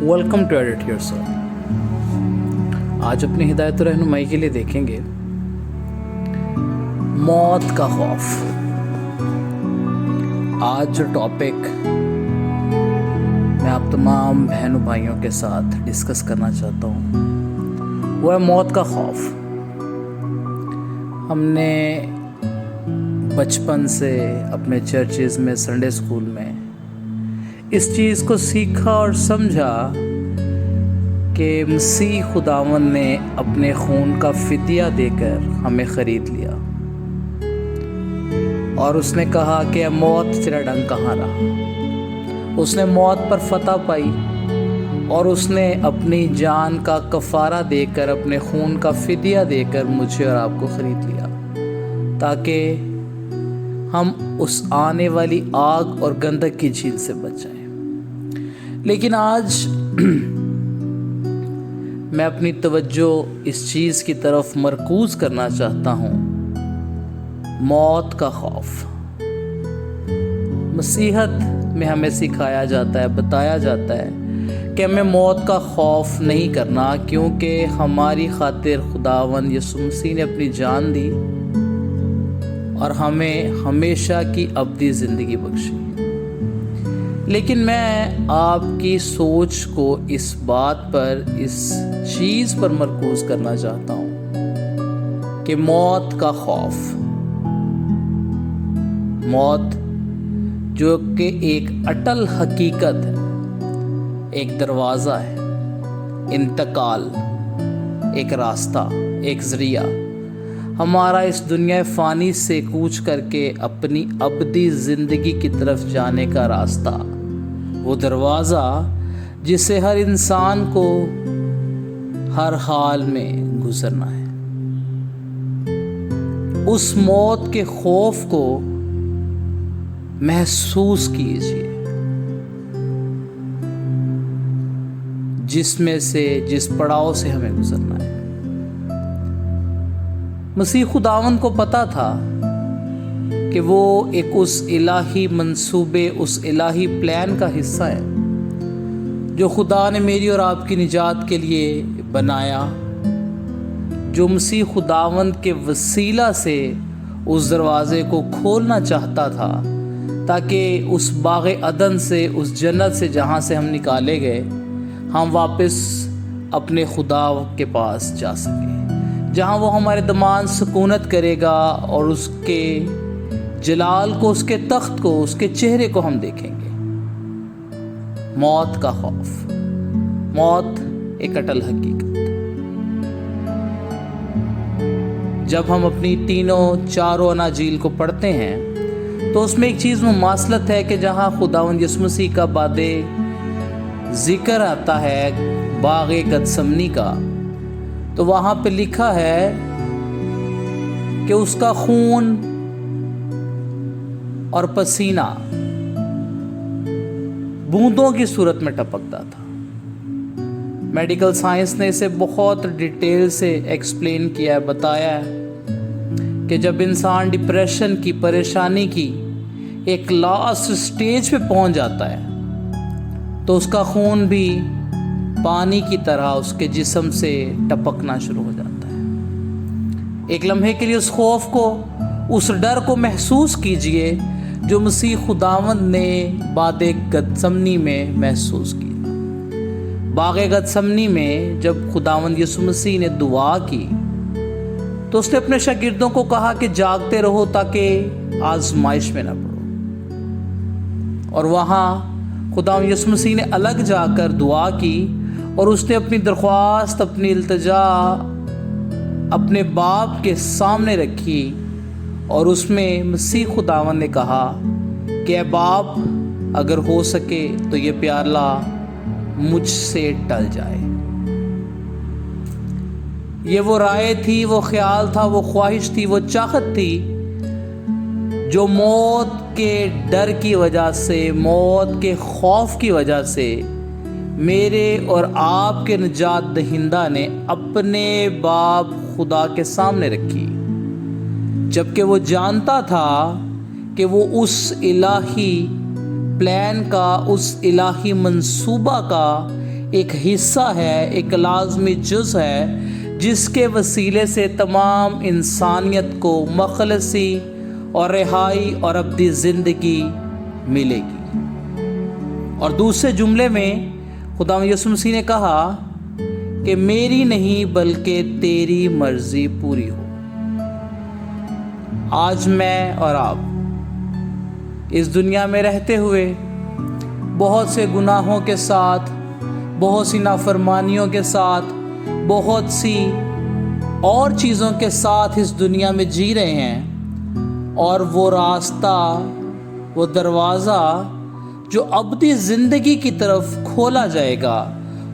Welcome to edit your soul. آج اپنی ہدایت و رہنمائی کے لیے دیکھیں گے موت کا خوف۔ آج جو ٹاپک میں آپ تمام بہنوں بھائیوں کے ساتھ ڈسکس کرنا چاہتا ہوں وہ ہے موت کا خوف۔ ہم نے بچپن سے اپنے چرچز میں، سنڈے اسکول میں اس چیز کو سیکھا اور سمجھا کہ مسیح خداوند نے اپنے خون کا فدیہ دے کر ہمیں خرید لیا، اور اس نے کہا کہ اے موت تیرا ڈنگ کہاں رہا۔ اس نے موت پر فتح پائی اور اس نے اپنی جان کا کفارہ دے کر، اپنے خون کا فدیہ دے کر مجھے اور آپ کو خرید لیا، تاکہ ہم اس آنے والی آگ اور گندک کی جھیل سے بچ جائیں۔ لیکن آج میں اپنی توجہ اس چیز کی طرف مرکوز کرنا چاہتا ہوں، موت کا خوف۔ مسیحت میں ہمیں سکھایا جاتا ہے، بتایا جاتا ہے کہ ہمیں موت کا خوف نہیں کرنا، کیونکہ ہماری خاطر خداوند یسوع مسیح نے اپنی جان دی اور ہمیں ہمیشہ کی ابدی زندگی بخشی۔ لیکن میں آپ کی سوچ کو اس بات پر، اس چیز پر مرکوز کرنا چاہتا ہوں کہ موت کا خوف، موت جو کہ ایک اٹل حقیقت ہے، ایک دروازہ ہے، انتقال، ایک راستہ، ایک ذریعہ، ہمارا اس دنیا فانی سے کوچ کر کے اپنی ابدی زندگی کی طرف جانے کا راستہ، وہ دروازہ جسے ہر انسان کو ہر حال میں گزرنا ہے۔ اس موت کے خوف کو محسوس کیجیے، جس پڑاؤ سے ہمیں گزرنا ہے۔ مسیح خداوند کو پتا تھا کہ وہ ایک اس الہی منصوبے، اس الہی پلان کا حصہ ہے جو خدا نے میری اور آپ کی نجات کے لیے بنایا، جو مسیح خداوند کے وسیلہ سے اس دروازے کو کھولنا چاہتا تھا، تاکہ اس باغ عدن سے، اس جنت سے جہاں سے ہم نکالے گئے، ہم واپس اپنے خدا کے پاس جا سکیں، جہاں وہ ہمارے دمان سکونت کرے گا اور اس کے جلال کو، اس کے تخت کو، اس کے چہرے کو ہم دیکھیں گے۔ موت کا خوف، موت ایک اٹل حقیقت۔ جب ہم اپنی چاروں اناجیل کو پڑھتے ہیں تو اس میں ایک چیز مماثلت ہے کہ جہاں خداوند یسوع مسیح کا بعد ذکر آتا ہے باغ گتسمنی کا، تو وہاں پہ لکھا ہے کہ اس کا خون اور پسینہ بوندوں کی صورت میں ٹپکتا تھا۔ میڈیکل سائنس نے اسے بہت ڈیٹیل سے ایکسپلین کیا ہے، بتایا ہے کہ جب انسان ڈپریشن کی، پریشانی کی ایک لاسٹ سٹیج پہ پہنچ جاتا ہے تو اس کا خون بھی پانی کی طرح اس کے جسم سے ٹپکنا شروع ہو جاتا ہے۔ ایک لمحے کے لیے اس خوف کو، اس ڈر کو محسوس کیجئے جو مسیح خداوند نے باغ گتسمنی میں محسوس کیا۔ باغ گتسمنی میں جب خداوند یسوع مسیح نے دعا کی تو اس نے اپنے شاگردوں کو کہا کہ جاگتے رہو تاکہ آزمائش میں نہ پڑو، اور وہاں خداوند یسوع مسیح نے الگ جا کر دعا کی اور اس نے اپنی درخواست، اپنی التجا اپنے باپ کے سامنے رکھی، اور اس میں مسیح خداوند نے کہا کہ اے باپ، اگر ہو سکے تو یہ پیالہ مجھ سے ٹل جائے۔ یہ وہ رائے تھی، وہ خیال تھا، وہ خواہش تھی، وہ چاہت تھی جو موت کے ڈر کی وجہ سے، موت کے خوف کی وجہ سے میرے اور آپ کے نجات دہندہ نے اپنے باپ خدا کے سامنے رکھی، جبکہ وہ جانتا تھا کہ وہ اس الہی پلان کا، اس الہی منصوبہ کا ایک حصہ ہے، ایک لازمی جز ہے جس کے وسیلے سے تمام انسانیت کو مخلصی اور رہائی اور ابدی زندگی ملے گی۔ اور دوسرے جملے میں خدا یسوع مسیح نے کہا کہ میری نہیں بلکہ تیری مرضی پوری ہو۔ آج میں اور آپ اس دنیا میں رہتے ہوئے بہت سے گناہوں کے ساتھ، بہت سی نافرمانیوں کے ساتھ، بہت سی اور چیزوں کے ساتھ اس دنیا میں جی رہے ہیں، اور وہ راستہ، وہ دروازہ جو ابدی زندگی کی طرف کھولا جائے گا،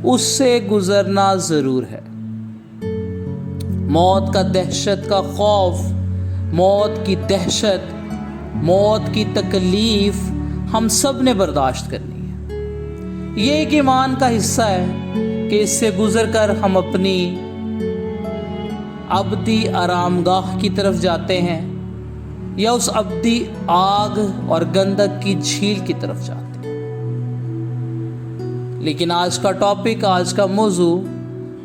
اس سے گزرنا ضرور ہے۔ موت کا دہشت کا خوف، موت کی دہشت، موت کی تکلیف ہم سب نے برداشت کرنی ہے۔ یہ ایک ایمان کا حصہ ہے کہ اس سے گزر کر ہم اپنی ابدی آرام گاہ کی طرف جاتے ہیں، یا اس ابدی آگ اور گندک کی جھیل کی طرف جاتے ہیں۔ لیکن آج کا ٹاپک، آج کا موضوع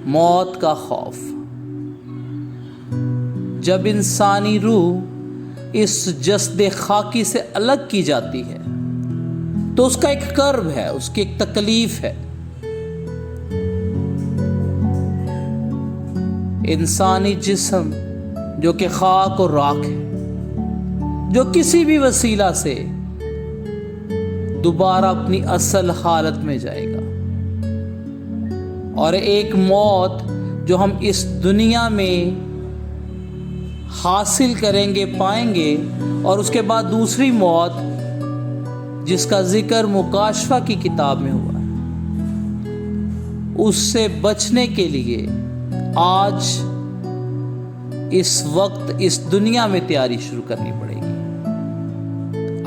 موت کا خوف۔ جب انسانی روح اس جسد خاکی سے الگ کی جاتی ہے تو اس کا ایک کرب ہے، اس کی ایک تکلیف ہے۔ انسانی جسم جو کہ خاک اور راکھ ہے، جو کسی بھی وسیلہ سے دوبارہ اپنی اصل حالت میں جائے گا، اور ایک موت جو ہم اس دنیا میں حاصل کریں گے، پائیں گے، اور اس کے بعد دوسری موت جس کا ذکر مکاشفہ کی کتاب میں ہوا ہے، اس سے بچنے کے لیے آج اس وقت اس دنیا میں تیاری شروع کرنی پڑے گی۔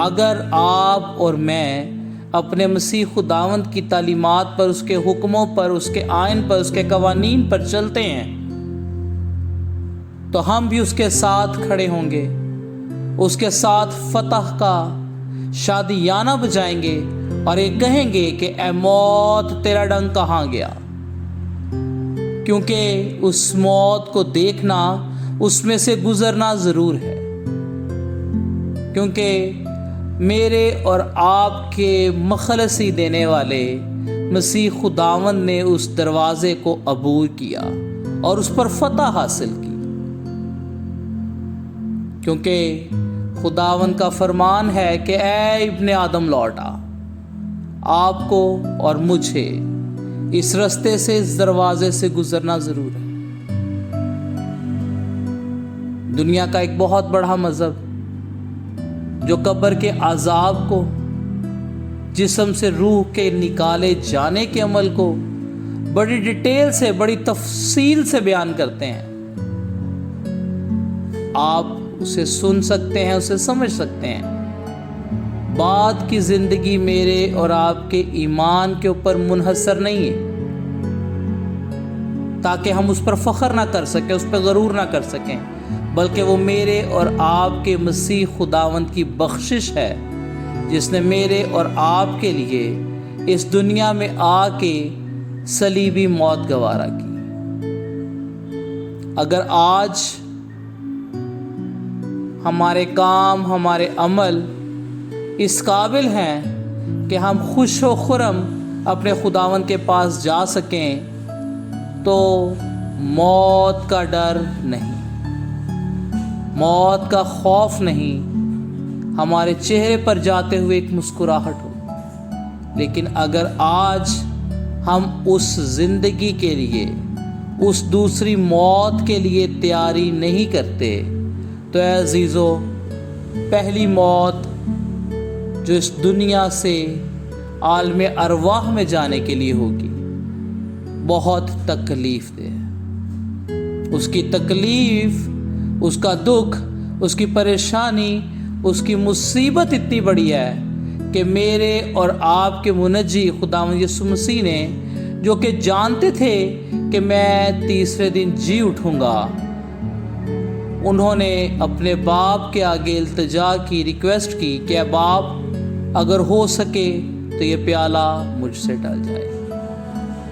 اگر آپ اور میں اپنے مسیح خداوند کی تعلیمات پر، اس کے حکموں پر، اس کے آئین پر، اس کے قوانین پر چلتے ہیں، تو ہم بھی اس کے ساتھ کھڑے ہوں گے، اس کے ساتھ فتح کا شادیانہ بجائیں گے، اور یہ کہیں گے کہ اے موت تیرا ڈنگ کہاں گیا؟ کیونکہ اس موت کو دیکھنا، اس میں سے گزرنا ضرور ہے، کیونکہ میرے اور آپ کے مخلصی دینے والے مسیح خداوند نے اس دروازے کو عبور کیا اور اس پر فتح حاصل کی۔ کیونکہ خداوند کا فرمان ہے کہ اے ابن آدم لوٹ آ، آپ کو اور مجھے اس رستے سے، اس دروازے سے گزرنا ضرور ہے۔ دنیا کا ایک بہت بڑا مذہب جو قبر کے عذاب کو، جسم سے روح کے نکالے جانے کے عمل کو بڑی ڈیٹیل سے، بڑی تفصیل سے بیان کرتے ہیں، آپ اسے سن سکتے ہیں، اسے سمجھ سکتے ہیں۔ بعد کی زندگی میرے اور آپ کے ایمان کے اوپر منحصر نہیں ہے، تاکہ ہم اس پر فخر نہ کر سکیں، اس پہ غرور نہ کر سکیں، بلکہ وہ میرے اور آپ کے مسیح خداوند کی بخشش ہے، جس نے میرے اور آپ کے لیے اس دنیا میں آ کے صلیبی موت گوارا کی۔ اگر آج ہمارے کام، ہمارے عمل اس قابل ہیں کہ ہم خوش و خرم اپنے خداوند کے پاس جا سکیں، تو موت کا ڈر نہیں، موت کا خوف نہیں، ہمارے چہرے پر جاتے ہوئے ایک مسکراہٹ ہو۔ لیکن اگر آج ہم اس زندگی کے لیے، اس دوسری موت کے لیے تیاری نہیں کرتے، تو اے عزیزو، پہلی موت جو اس دنیا سے عالم ارواح میں جانے کے لیے ہوگی، بہت تکلیف دہ ہے۔ اس کی تکلیف، اس کا دکھ، اس کی پریشانی، اس کی مصیبت اتنی بڑی ہے کہ میرے اور آپ کے منجی خداوند یسوع مسیح نے، جو کہ جانتے تھے کہ میں تیسرے دن جی اٹھوں گا، انہوں نے اپنے باپ کے آگے التجا کی، ریکویسٹ کی کہ اے باپ، اگر ہو سکے تو یہ پیالہ مجھ سے ٹل جائے،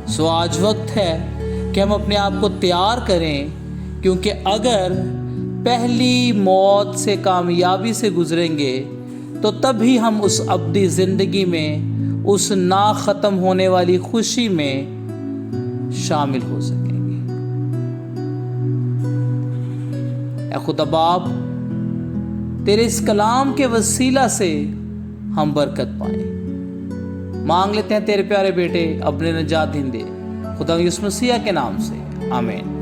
سو آج وقت ہے کہ ہم اپنے آپ کو تیار کریں، کیونکہ اگر پہلی موت سے کامیابی سے گزریں گے تو تب ہی ہم اس ابدی زندگی میں، اس نا ختم ہونے والی خوشی میں شامل ہو سکیں گے۔ اے خدا باپ، تیرے اس کلام کے وسیلہ سے ہم برکت پائیں۔ مانگ لیتے ہیں تیرے پیارے بیٹے اپنے نجات دہندے خدا یسوع مسیح کے نام سے، آمین۔